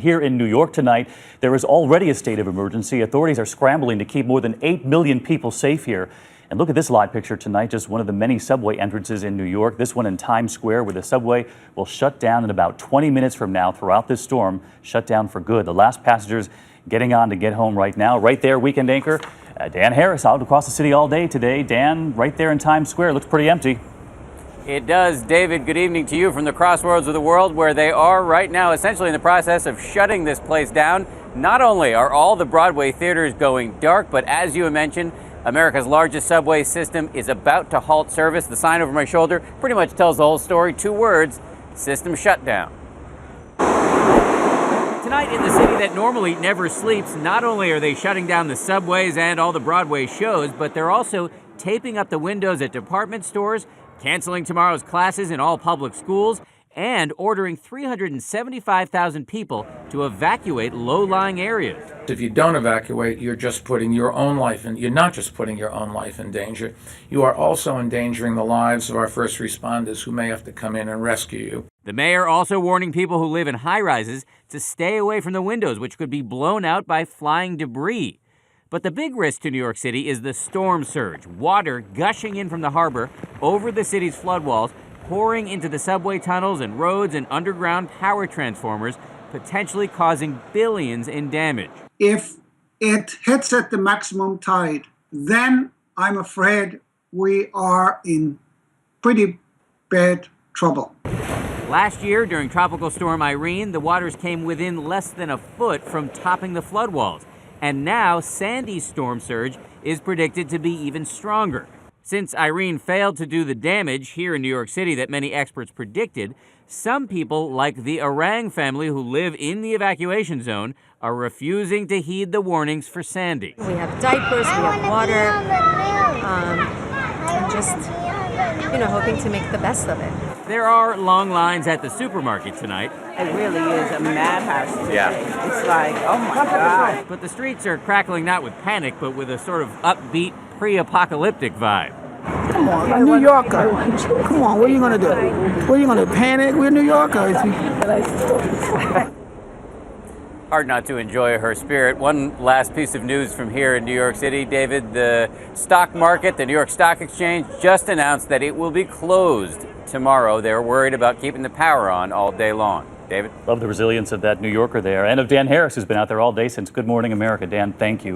Here in New York tonight, there is already a state of emergency. Authorities are scrambling to keep more than 8 million people safe here. And look at this live picture tonight, just one of the many subway entrances in New York. This one in Times Square, where the subway will shut down in about 20 minutes from now throughout this storm, shut down for good. The last passengers getting on to get home right now. Right there, weekend anchor Dan Harris out across the city all day today. Dan, right there in Times Square, looks pretty empty. It does. David, good evening to you from the crossroads of the world, where they are right now essentially in the process of shutting this place down. Not only are all the Broadway theaters going dark, but as you mentioned, America's largest subway system is about to halt service. The sign over my shoulder pretty much tells the whole story. 2 words: system shutdown. Tonight in the city that normally never sleeps, not only are they shutting down the subways and all the Broadway shows, but they're also taping up the windows at department stores, canceling tomorrow's classes in all public schools, and ordering 375,000 people to evacuate low-lying areas. If you don't evacuate, you're just putting your own life in. You're not just putting your own life in danger. You are also endangering the lives of our first responders who may have to come in and rescue you. The mayor also warning people who live in high-rises to stay away from the windows, which could be blown out by flying debris. But the big risk to New York City is the storm surge, water gushing in from the harbor over the city's flood walls, pouring into the subway tunnels and roads and underground power transformers, potentially causing billions in damage. If it hits at the maximum tide, then I'm afraid we are in pretty bad trouble. Last year, during Tropical Storm Irene, the waters came within less than a foot from topping the flood walls. And now Sandy's storm surge is predicted to be even stronger. Since Irene failed to do the damage here in New York City that many experts predicted, some people, like the Arang family who live in the evacuation zone, are refusing to heed the warnings for Sandy. We have diapers, we have water, and just, hoping to make the best of it. There are long lines at the supermarket tonight. It really is a madhouse today. Yeah. It's like, oh my God. But the streets are crackling not with panic, but with a sort of upbeat, pre-apocalyptic vibe. Come on, a New Yorker. Come on, what are you going to do? What are you going to panic? We're New Yorkers. Hard not to enjoy her spirit. One last piece of news from here in New York City, David. The stock market, the New York Stock Exchange, just announced that it will be closed tomorrow. They're worried about keeping the power on all day long. David? Love the resilience of that New Yorker there, and of Dan Harris, who's been out there all day since Good Morning America. Dan, thank you.